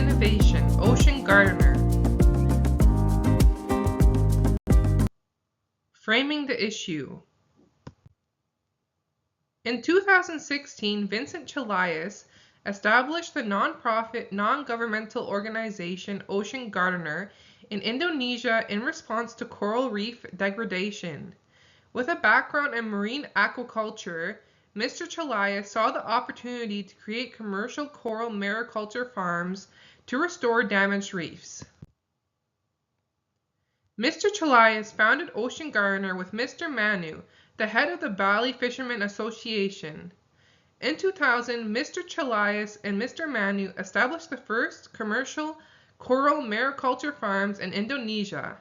innovation, ocean gardener. Framing the issue. In 2016, Vincent Chalias established the nonprofit, non-governmental organization Ocean Gardener in Indonesia in response to coral reef degradation. With a background in marine aquaculture, Mr. Chalias saw the opportunity to create commercial coral mariculture farms to restore damaged reefs. Mr. Chalias founded Ocean Gardener with Mr. Manu, the head of the Bali Fishermen Association. In 2000, Mr. Chalias and Mr. Manu established the first commercial coral mariculture farms in Indonesia,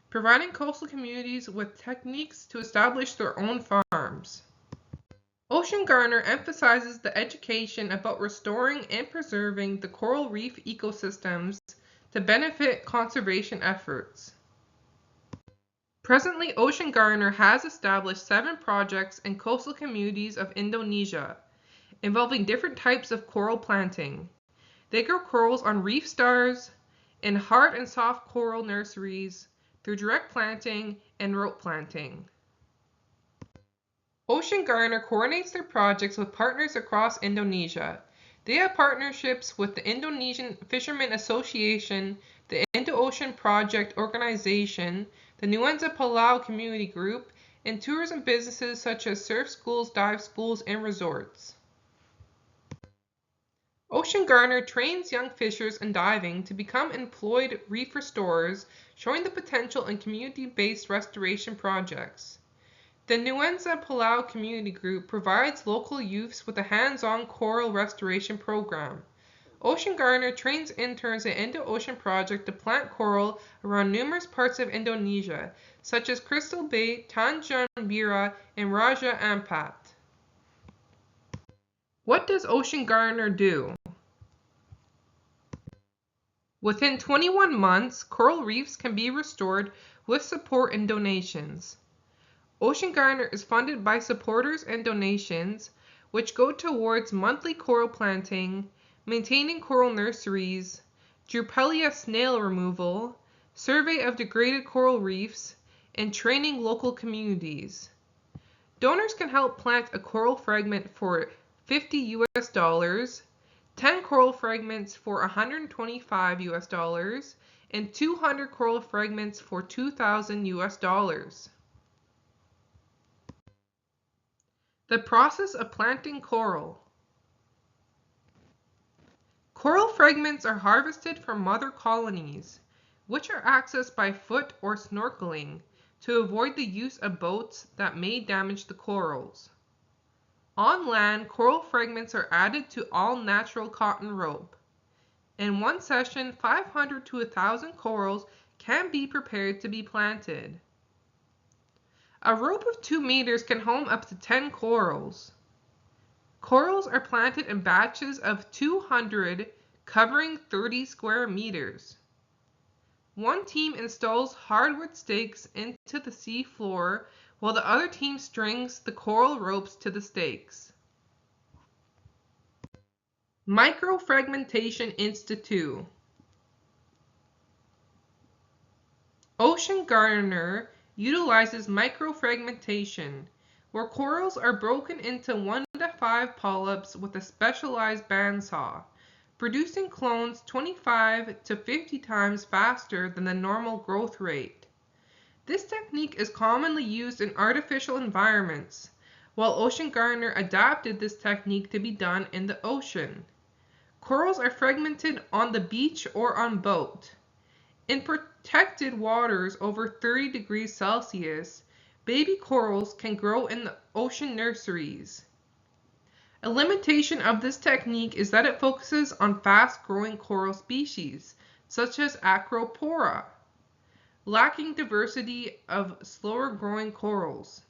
providing coastal communities with techniques to establish their own farms. Ocean Gardener emphasizes the education about restoring and preserving the coral reef ecosystems to benefit conservation efforts. Presently, Ocean Gardener has established 7 projects in coastal communities of Indonesia, involving different types of coral planting. They grow corals on reef stars, in hard and soft coral nurseries, through direct planting and rope planting. Ocean Gardener coordinates their projects with partners across Indonesia. They have partnerships with the Indonesian Fishermen Association, the Indo-Ocean Project Organization, the Nuenza Palau Community Group, and tourism businesses such as surf schools, dive schools, and resorts. Ocean Gardener trains young fishers in diving to become employed reef restorers, showing the potential in community-based restoration projects. The Nuenza Palau Community Group provides local youths with a hands-on coral restoration program. Ocean Gardener trains interns at Indo-Ocean Project to plant coral around numerous parts of Indonesia, such as Crystal Bay, Tanjung Bira, and Raja Ampat. What does Ocean Gardener do? Within 21 months, coral reefs can be restored with support and donations. Ocean Gardener is funded by supporters and donations, which go towards monthly coral planting, maintaining coral nurseries, Drupelia snail removal, survey of degraded coral reefs, and training local communities. Donors can help plant a coral fragment for $50, 10 coral fragments for $125, and 200 coral fragments for $2,000. The process of planting coral. Coral fragments are harvested from mother colonies, which are accessed by foot or snorkeling to avoid the use of boats that may damage the corals. On land, coral fragments are added to all natural cotton rope. In one session, 500 to 1,000 corals can be prepared to be planted. A rope of 2 meters can hold up to 10 corals. Corals are planted in batches of 200, covering 30 square meters. One team installs hardwood stakes into the sea floor, while the other team strings the coral ropes to the stakes. Microfragmentation Institute. Ocean Gardener utilizes microfragmentation, where corals are broken into 1 to 5 polyps with a specialized bandsaw, producing clones 25 to 50 times faster than the normal growth rate. This technique is commonly used in artificial environments, while Ocean Gardener adapted this technique to be done in the ocean. Corals are fragmented on the beach or on boat. In protected waters over 30 degrees Celsius, baby corals can grow in the ocean nurseries. A limitation of this technique is that it focuses on fast-growing coral species, such as Acropora, lacking diversity of slower-growing corals.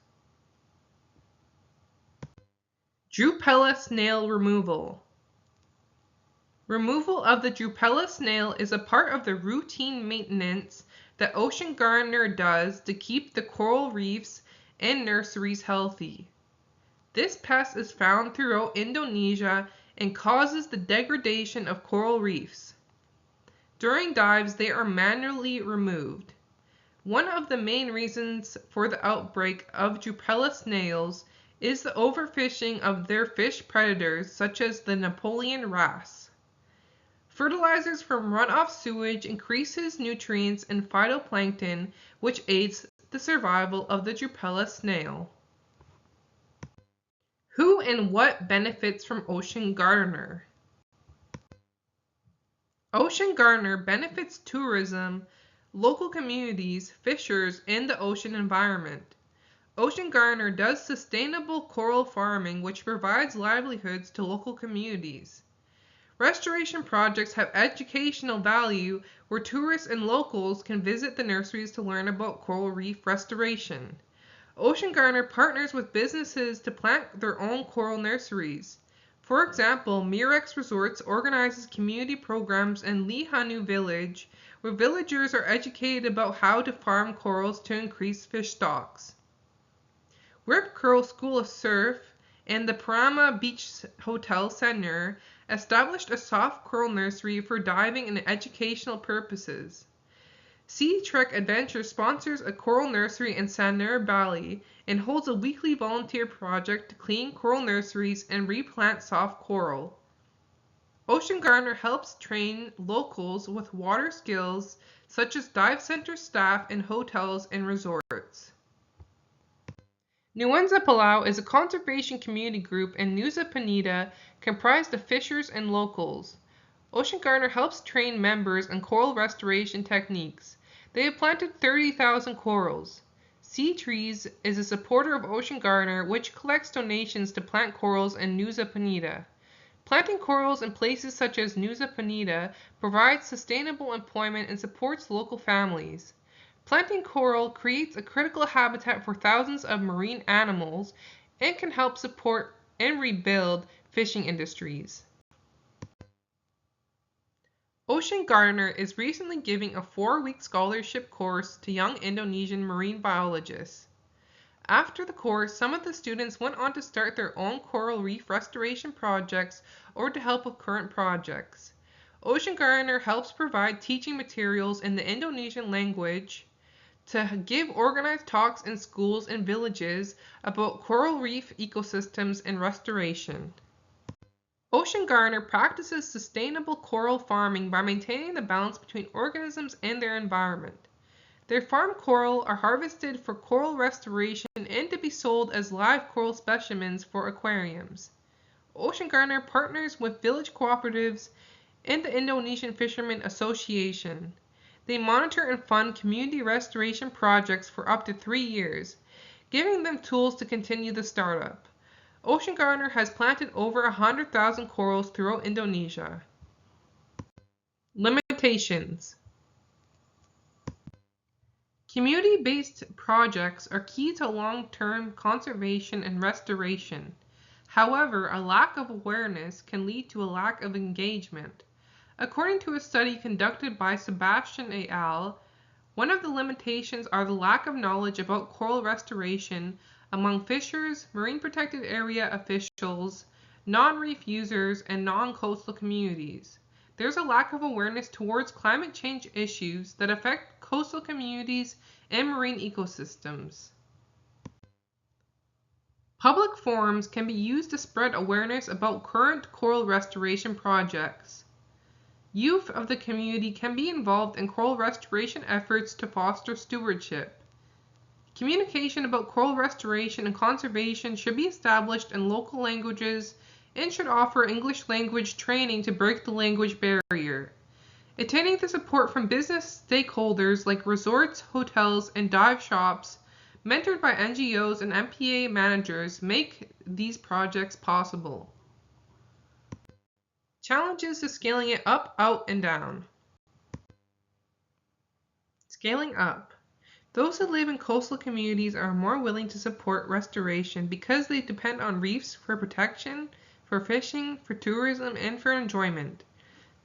Drupelia snail removal. Removal of the Drupelia snail is a part of the routine maintenance that Ocean Gardener does to keep the coral reefs and nurseries healthy. This pest is found throughout Indonesia and causes the degradation of coral reefs. During dives, they are manually removed. One of the main reasons for the outbreak of Drupella snails is the overfishing of their fish predators such as the Napoleon wrasse. Fertilizers from runoff sewage increases nutrients and phytoplankton, which aids the survival of the Drupella snail. Who and what benefits from Ocean Gardener? Ocean Gardener benefits tourism, local communities, fishers, and the ocean environment. Ocean Gardener does sustainable coral farming, which provides livelihoods to local communities. Restoration projects have educational value where tourists and locals can visit the nurseries to learn about coral reef restoration. Ocean Gardener partners with businesses to plant their own coral nurseries. For example, Mirex Resorts organizes community programs in Lihanu Village, where villagers are educated about how to farm corals to increase fish stocks. Rip Curl School of Surf and the Parama Beach Hotel Center established a soft coral nursery for diving and educational purposes. Sea Trek Adventure sponsors a coral nursery in Sanur Bali and holds a weekly volunteer project to clean coral nurseries and replant soft coral. Ocean Gardener helps train locals with water skills such as dive center staff in hotels and resorts. Nuenza Palau is a conservation community group in Nusa Penida comprised of fishers and locals. Ocean Gardener helps train members in coral restoration techniques. They have planted 30,000 corals. Sea Trees is a supporter of Ocean Gardener, which collects donations to plant corals in Nusa Penida. Planting corals in places such as Nusa Penida provides sustainable employment and supports local families. Planting coral creates a critical habitat for thousands of marine animals and can help support and rebuild fishing industries. Ocean Gardener is recently giving a 4-week scholarship course to young Indonesian marine biologists. After the course, some of the students went on to start their own coral reef restoration projects or to help with current projects. Ocean Gardener helps provide teaching materials in the Indonesian language to give organized talks in schools and villages about coral reef ecosystems and restoration. Ocean Gardener practices sustainable coral farming by maintaining the balance between organisms and their environment. Their farmed coral are harvested for coral restoration and to be sold as live coral specimens for aquariums. Ocean Gardener partners with village cooperatives and the Indonesian Fishermen Association. They monitor and fund community restoration projects for up to 3 years, giving them tools to continue the startup. Ocean Gardener has planted over 100,000 corals throughout Indonesia. Limitations. Community-based projects are key to long-term conservation and restoration. However, a lack of awareness can lead to a lack of engagement. According to a study conducted by Sebastian et al., one of the limitations are the lack of knowledge about coral restoration among fishers, marine protected area officials, non-reef users, and non-coastal communities. There's a lack of awareness towards climate change issues that affect coastal communities and marine ecosystems. Public forums can be used to spread awareness about current coral restoration projects. Youth of the community can be involved in coral restoration efforts to foster stewardship. Communication about coral restoration and conservation should be established in local languages and should offer English language training to break the language barrier. Attaining the support from business stakeholders like resorts, hotels, and dive shops, mentored by NGOs and MPA managers, make these projects possible. Challenges to scaling it up, out, and down. Scaling up. Those who live in coastal communities are more willing to support restoration because they depend on reefs for protection, for fishing, for tourism, and for enjoyment.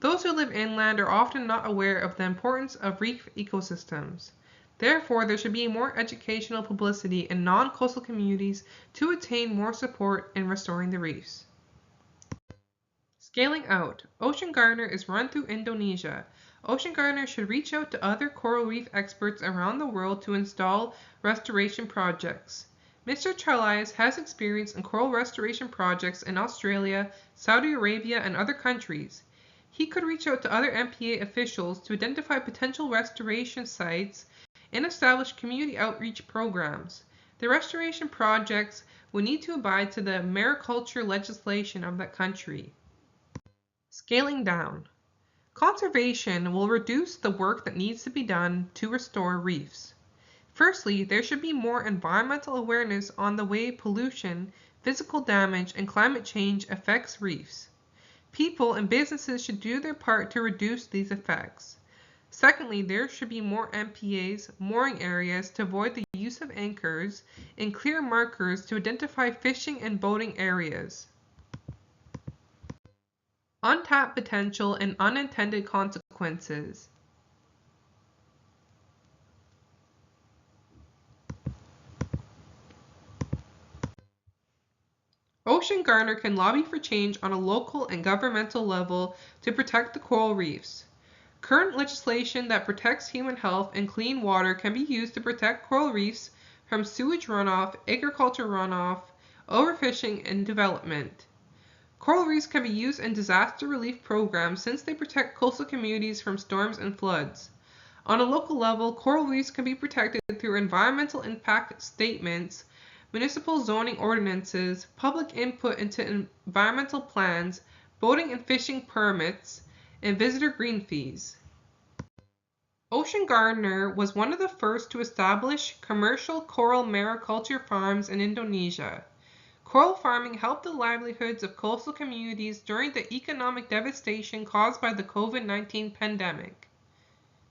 Those who live inland are often not aware of the importance of reef ecosystems. Therefore, there should be more educational publicity in non-coastal communities to attain more support in restoring the reefs. Scaling out. Ocean Gardener is run through Indonesia. Ocean gardeners should reach out to other coral reef experts around the world to install restoration projects. Mr. Charlias has experience in coral restoration projects in Australia, Saudi Arabia, and other countries. He could reach out to other MPA officials to identify potential restoration sites and establish community outreach programs. The restoration projects will need to abide to the mariculture legislation of that country. Scaling down. Conservation will reduce the work that needs to be done to restore reefs. Firstly, there should be more environmental awareness on the way pollution, physical damage, and climate change affects reefs. People and businesses should do their part to reduce these effects. Secondly, there should be more MPAs, mooring areas to avoid the use of anchors, and clear markers to identify fishing and boating areas. Untapped potential and unintended consequences. Ocean gardener can lobby for change on a local and governmental level to protect the coral reefs. Current legislation that protects human health and clean water can be used to protect coral reefs from sewage runoff, agriculture runoff, overfishing, and development. Coral reefs can be used in disaster relief programs since they protect coastal communities from storms and floods. On a local level, coral reefs can be protected through environmental impact statements, municipal zoning ordinances, public input into environmental plans, boating and fishing permits, and visitor green fees. Ocean gardener was one of the first to establish commercial coral mariculture farms in Indonesia. Coral farming helped the livelihoods of coastal communities during the economic devastation caused by the COVID-19 pandemic.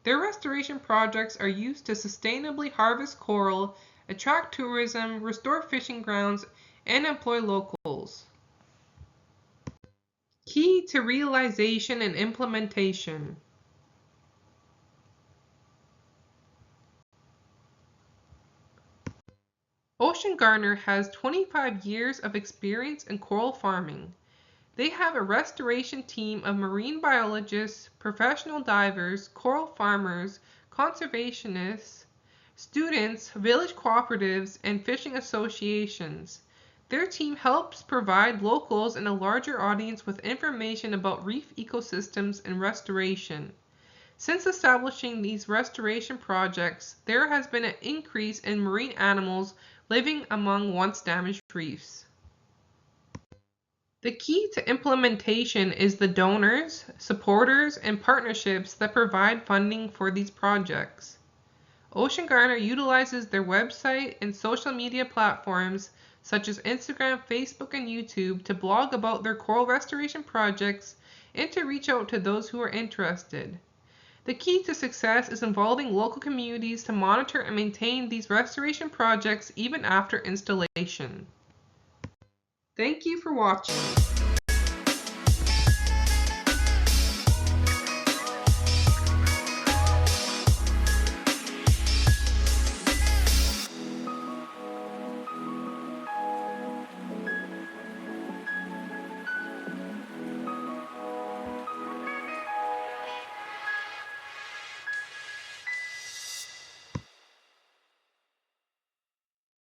Their restoration projects are used to sustainably harvest coral, attract tourism, restore fishing grounds, and employ locals. Key to realization and implementation. Ocean gardener has 25 years of experience in coral farming. They have a restoration team of marine biologists, professional divers, coral farmers, conservationists, students, village cooperatives, and fishing associations. Their team helps provide locals and a larger audience with information about reef ecosystems and restoration. Since establishing these restoration projects, there has been an increase in marine animals living among once damaged reefs. The key to implementation is the donors, supporters, and partnerships that provide funding for these projects. Ocean gardener utilizes their website and social media platforms such as Instagram, Facebook, and YouTube to blog about their coral restoration projects and to reach out to those who are interested. The key to success is involving local communities to monitor and maintain these restoration projects even after installation. Thank you for watching.